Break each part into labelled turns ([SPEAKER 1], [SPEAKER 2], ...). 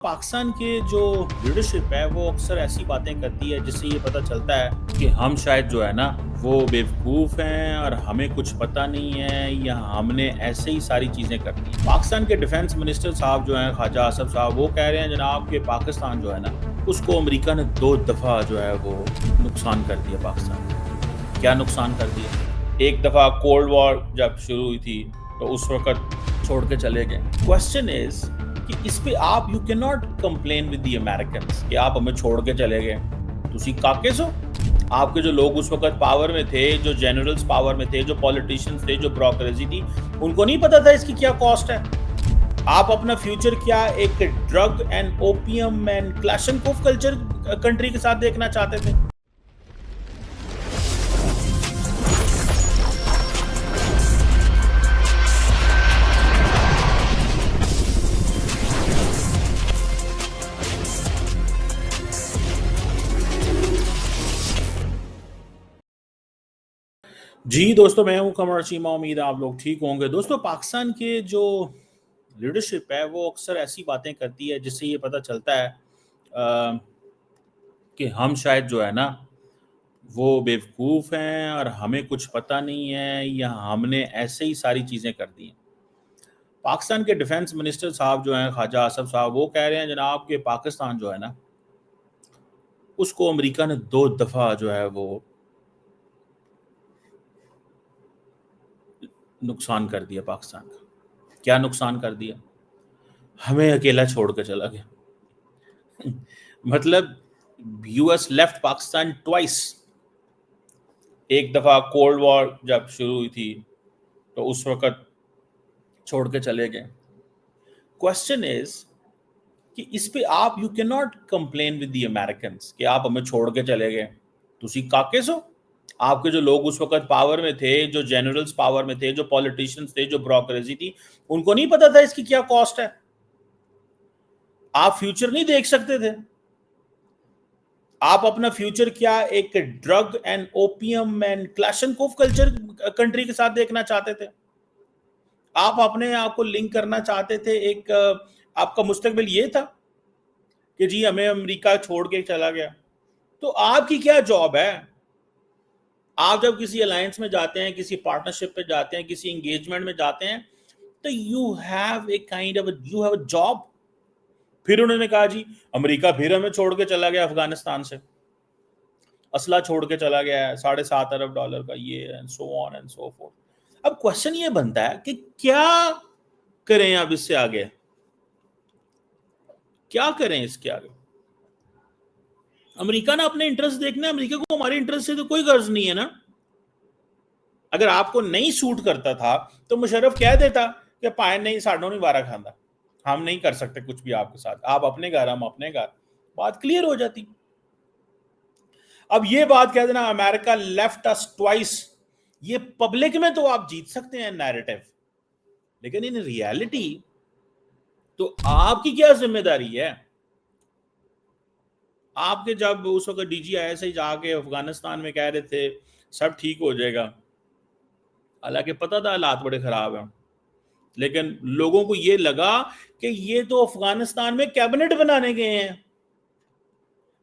[SPEAKER 1] पाकिस्तान के जो लीडरशिप है वो अक्सर ऐसी बातें करती है जिससे ये पता चलता है कि हम शायद जो है ना वो बेवकूफ़ हैं और हमें कुछ पता नहीं है या हमने ऐसे ही सारी चीज़ें कर दी। पाकिस्तान के डिफेंस मिनिस्टर साहब जो हैं ख्वाजा आसफ साहब वो कह रहे हैं जनाब कि पाकिस्तान जो है ना उसको अमेरिका ने 2 दफ़ा जो है वो नुकसान कर दिया। पाकिस्तान को क्या नुकसान कर दिया? एक दफ़ा कोल्ड वॉर जब शुरू हुई थी तो उस वक्त छोड़ के चले गए। क्वेश्चन इज़ कि इस पे आप you can not complain with the Americans कि आप हमें छोड़ के चले गए। तुसी काके सो आपके जो लोग उस वक्त पावर में थे, जो जनरल्स पावर में थे, जो पॉलिटिशियंस थे, जो ब्यूरोक्रेसी थी, उनको नहीं पता था इसकी क्या कॉस्ट है। आप अपना फ्यूचर क्या एक drug and opium and Kalashnikov culture country के साथ देखना चाहते थे? जी दोस्तों, मैं हूं कमर चीमा। उम्मीद है आप लोग ठीक होंगे। दोस्तों, पाकिस्तान के जो लीडरशिप है वो अक्सर ऐसी बातें करती है जिससे ये पता चलता है कि हम शायद जो है ना वो बेवकूफ़ हैं और हमें कुछ पता नहीं है या हमने ऐसे ही सारी चीज़ें कर दी हैं। पाकिस्तान के डिफेंस मिनिस्टर साहब जो हैं ख्वाजा आसफ साहब वो कह रहे हैं जनाब कि पाकिस्तान जो है ना उसको अमेरिका ने 2 दफ़ा जो है वो नुकसान कर दिया। पाकिस्तान का क्या नुकसान कर दिया? हमें अकेला छोड़ के चला गया। मतलब यूएस लेफ्ट पाकिस्तान ट्वाइस। एक दफ़ा कोल्ड वॉर जब शुरू हुई थी तो उस वक्त छोड़ के चले गए। क्वेश्चन इज कि इस पे आप you can not complain with the Americans कि आप हमें छोड़ के चले गए। तुसी काके सो आपके जो लोग उस वक्त पावर में थे, जो जनरल्स पावर में थे, जो पॉलिटिशियंस थे, जो ब्यूरोक्रेसी थी, उनको नहीं पता था इसकी क्या कॉस्ट है। आप फ्यूचर नहीं देख सकते थे। आप अपना फ्यूचर क्या एक drug and opium and Kalashnikov culture country के साथ देखना चाहते थे। आप अपने आप को लिंक करना चाहते थे। एक आपका मुस्तकबिल ये था कि जी हमें अमेरिका छोड़ के चला गया। तो आपकी क्या जॉब है? आप जब किसी अलायंस में जाते हैं, किसी पार्टनरशिप पे जाते हैं, किसी एंगेजमेंट में जाते हैं, तो you have a kind of you have a job. फिर उन्होंने कहा जी अमेरिका फिर हमें छोड़ के चला गया, अफगानिस्तान से असला छोड़ के चला गया है $7.5 अरब का, ये and so on and so fourth. अब क्वेश्चन ये बनता है कि क्या करें अब इससे आगे? क्या करें इसके आगे? अमेरिका ने अपने इंटरेस्ट देखना है। अमेरिका को हमारे इंटरेस्ट से तो कोई गर्ज नहीं है ना। अगर आपको नहीं सूट करता था तो मुशर्रफ कह देता कि पाए नहीं, साडो नहीं वारा खांदा, हम नहीं कर सकते कुछ भी आपके साथ, आप अपने घर, हम अपने घर, बात क्लियर हो जाती। अब ये बात कह देना अमेरिका लेफ्ट अस ट्वाइस, ये पब्लिक में तो आप जीत सकते हैं नैरेटिव, लेकिन इन रियलिटी तो आपकी क्या जिम्मेदारी है? आपके जब उस वक्त DGIS जाके अफगानिस्तान में कह रहे थे सब ठीक हो जाएगा, हालांकि पता था हालात बड़े खराब हैं, लेकिन लोगों को ये लगा कि ये तो अफगानिस्तान में कैबिनेट बनाने गए हैं।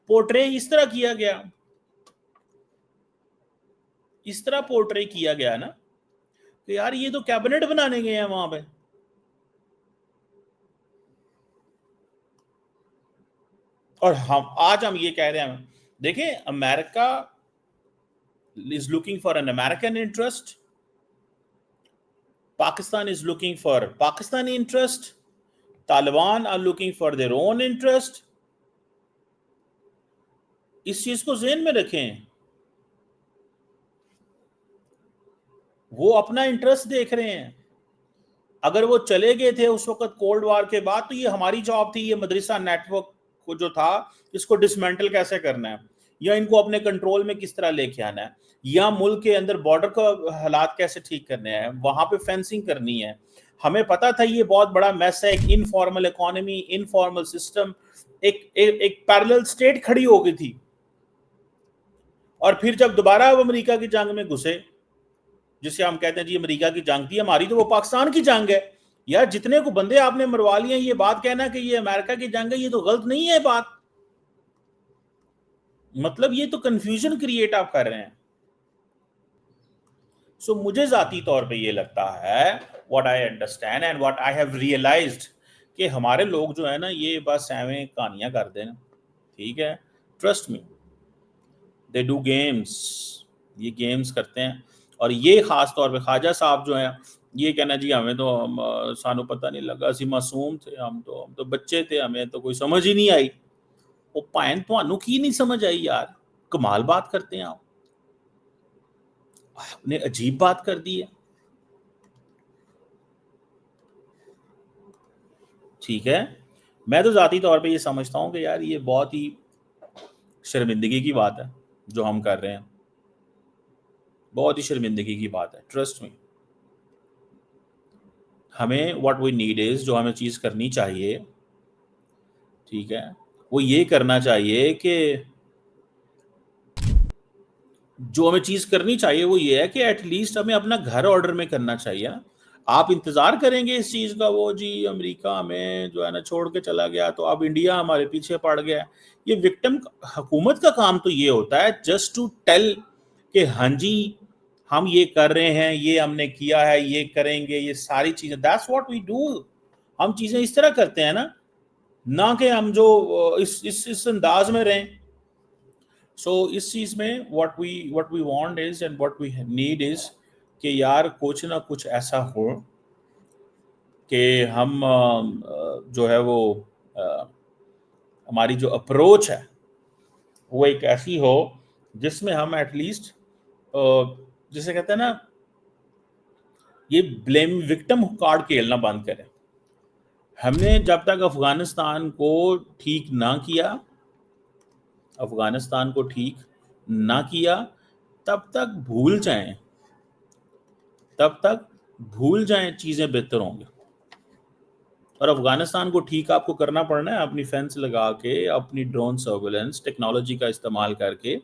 [SPEAKER 1] पोर्ट्रे इस तरह किया गया, इस तरह पोर्ट्रे किया गया ना कि यार ये तो कैबिनेट बनाने गए हैं वहां पे। और हम ये कह रहे हैं, देखें, America is looking for an American interest, Pakistan is looking for Pakistani interest, Taliban are looking for their own interest। इस चीज को ज़हन में रखें। वो अपना इंटरेस्ट देख रहे हैं। अगर वो चले गए थे उस वक्त कोल्ड वॉर के बाद, तो ये हमारी जॉब थी, ये मदरसा नेटवर्क को जो था इसको डिसमेंटल कैसे करना है, या इनको अपने कंट्रोल में किस तरह लेके आना है, या मुल्क के अंदर बॉर्डर का हालात कैसे ठीक करने हैं, वहां पे फेंसिंग करनी है। हमें पता था ये बहुत बड़ा मैस है, एक इनफॉर्मल इकोनॉमी, इनफॉर्मल सिस्टम, एक पैरेलल स्टेट खड़ी हो गई थी। और फिर जब दोबारा अब अमेरिका की जंग में घुसे, जिसे हम कहते हैं जी अमेरिका की जंग थी हमारी, तो वो पाकिस्तान की जंग है। यार जितने को बंदे आपने मरवा लिए, ये बात कहना कि ये अमेरिका की जंग है, ये तो गलत नहीं है बात। मतलब ये तो कंफ्यूजन क्रिएट आप कर रहे हैं। सो मुझे जाती तौर पे ये लगता है, what I understand and what I have realised, कि हमारे लोग जो है ना ये बस एवें कहानियां कर देना, ठीक है। Trust me, they do games, ये गेम्स करते हैं। और ये खास तौर पे ख्वाजा साहब जो हैं, ये कहना जी हमें तो हम सानू पता नहीं लगा, असी मासूम थे, हम तो बच्चे थे, हमें तो कोई समझ ही नहीं आई। वो भैन तुहानू की नहीं समझ आई यार, कमाल बात करते हैं आप, आपने अजीब बात कर दी है। ठीक है, मैं तो ज़ाती तौर पे ये समझता हूँ कि यार ये बहुत ही शर्मिंदगी की बात है जो हम कर रहे हैं, बहुत ही शर्मिंदगी की बात है। ट्रस्ट मी, हमें व्हाट वी नीड इज़, जो हमें चीज़ करनी चाहिए, ठीक है, वो ये करना चाहिए कि जो हमें चीज़ करनी चाहिए वो ये है कि एटलीस्ट हमें अपना घर ऑर्डर में करना चाहिए ना। आप इंतज़ार करेंगे इस चीज़ का, वो जी अमेरिका हमें जो है ना छोड़ के चला गया तो अब इंडिया हमारे पीछे पड़ गया। ये विक्टिम हुकूमत का काम तो ये होता है जस्ट टू टेल कि हाँ जी हम ये कर रहे हैं, ये हमने किया है, ये करेंगे, ये सारी चीज़ें, दैट्स व्हाट वी डू। हम चीज़ें इस तरह करते हैं ना, ना कि हम जो इस अंदाज में रहें। सो इस चीज़ में what we want is and what we need is कि यार कुछ ना कुछ ऐसा हो कि हम जो है वो अ, हमारी जो अप्रोच है वो एक ऐसी हो जिसमें हम एटलीस्ट जिसे कहते हैं ना, ये ब्लेम विक्टिम कार्ड खेलना बंद करें। हमने जब तक अफगानिस्तान को ठीक ना किया, अफगानिस्तान को ठीक ना किया, तब तक भूल जाएं, तब तक भूल जाएं चीज़ें बेहतर होंगी। और अफगानिस्तान को ठीक आपको करना पड़ना है अपनी फेंस लगा के, अपनी ड्रोन सर्वेलेंस टेक्नोलॉजी का इस्तेमाल करके,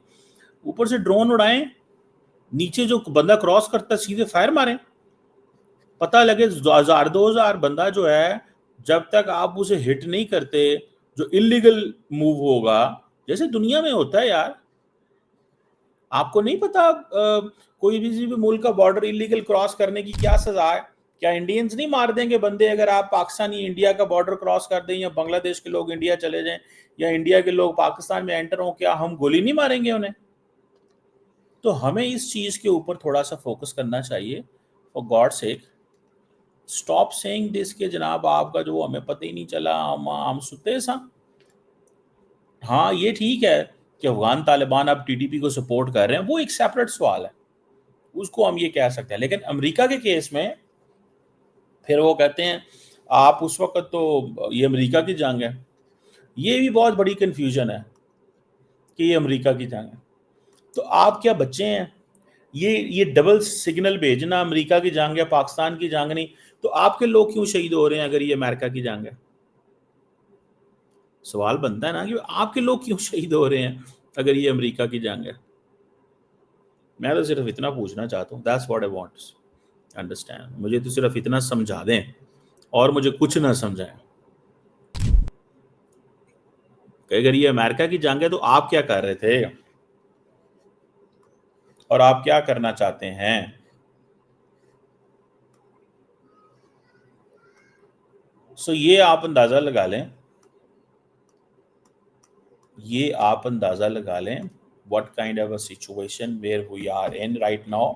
[SPEAKER 1] ऊपर से ड्रोन उड़ाएं, नीचे जो बंदा क्रॉस करता है सीधे फायर मारें, पता लगे 1000-2000 बंदा जो है, जब तक आप उसे हिट नहीं करते, जो इलीगल मूव होगा, जैसे दुनिया में होता है यार। आपको नहीं पता कोई भी किसी भी मुल्क का बॉर्डर इलीगल क्रॉस करने की क्या सजा है? क्या इंडियंस नहीं मार देंगे बंदे अगर आप पाकिस्तानी इंडिया का बॉर्डर क्रॉस कर दें, या बांग्लादेश के लोग इंडिया चले जाएं, या इंडिया के लोग पाकिस्तान में एंटर हों, क्या हम गोली नहीं मारेंगे उन्हें? तो हमें इस चीज़ के ऊपर थोड़ा सा फोकस करना चाहिए। For God sake, stop saying this कि जनाब आपका जो हमें पता ही नहीं चला, हम सुते सा। हाँ ये ठीक है कि अफगान तालिबान अब टीटीपी को सपोर्ट कर रहे हैं, वो एक सेपरेट सवाल है, उसको हम ये कह सकते हैं। लेकिन अमेरिका के केस में फिर वो कहते हैं आप उस वक्त तो ये अमेरिका की जंग है। ये भी बहुत बड़ी कंफ्यूजन है कि ये अमेरिका की जंग है, तो आप क्या बच्चे हैं? ये डबल सिग्नल भेजना, अमेरिका की जंग है पाकिस्तान की जंग नहीं, तो आपके लोग क्यों शहीद हो रहे हैं अगर ये अमेरिका की जंग है? सवाल बनता है ना कि आपके लोग क्यों शहीद हो रहे हैं अगर ये अमेरिका की जंग है। मैं तो सिर्फ इतना पूछना चाहता हूँ, that's what I want understand. मुझे तो सिर्फ इतना समझा दें और मुझे कुछ ना समझाएं कि अगर ये अमेरिका की जंग है तो आप क्या कर रहे थे और आप क्या करना चाहते हैं। सो ये आप अंदाज़ा लगा लें, ये आप अंदाज़ा लगा लें what kind of a situation where we are in right now.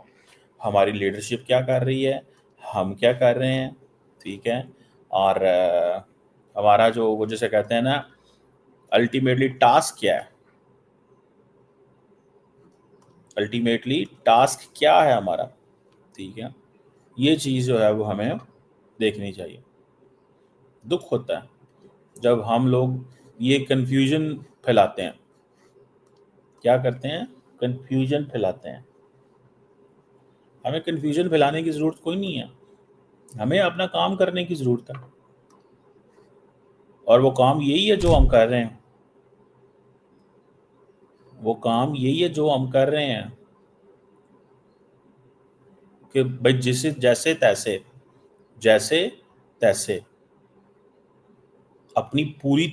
[SPEAKER 1] हमारी लीडरशिप क्या कर रही है, हम क्या कर रहे हैं, ठीक है। और हमारा जो वो जैसे कहते हैं ना, अल्टीमेटली टास्क क्या है, अल्टीमेटली टास्क क्या है हमारा, ठीक है। ये चीज़ जो है वो हमें देखनी चाहिए। दुख होता है जब हम लोग ये कन्फ्यूजन फैलाते हैं। क्या करते हैं? कन्फ्यूजन फैलाते हैं। हमें कन्फ्यूजन फैलाने की ज़रूरत कोई नहीं है, हमें अपना काम करने की ज़रूरत है, और वो काम यही है जो हम कर रहे हैं, वो काम यही है जो हम कर रहे हैं कि भाई जिसे जैसे तैसे, जैसे तैसे अपनी पूरी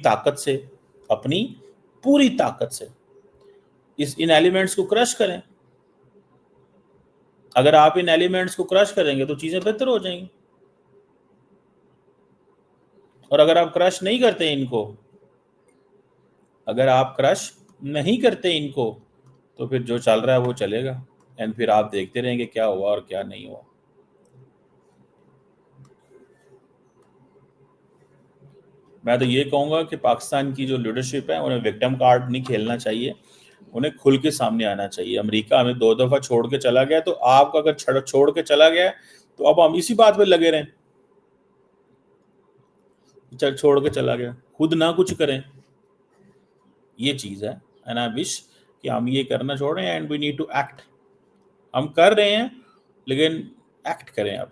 [SPEAKER 1] ताकत से इन एलिमेंट्स को क्रश करें। अगर आप इन एलिमेंट्स को क्रश करेंगे तो चीजें बेहतर हो जाएंगी, और अगर आप क्रश नहीं करते इनको, तो फिर जो चल रहा है वो चलेगा, एंड फिर आप देखते रहेंगे क्या हुआ और क्या नहीं हुआ। मैं तो ये कहूंगा कि पाकिस्तान की जो लीडरशिप है उन्हें विक्टिम कार्ड नहीं खेलना चाहिए, उन्हें खुल के सामने आना चाहिए। अमेरिका हमें 2 दफा छोड़ के चला गया, तो आपका अगर छोड़ के चला गया तो अब हम इसी बात पे लगे रहें, चल छोड़ के चला गया, खुद ना कुछ करें। ये चीज है, एंड आई विश कि हम ये करना छोड़ें, and we need to act. हम कर रहे हैं लेकिन एक्ट करें अब।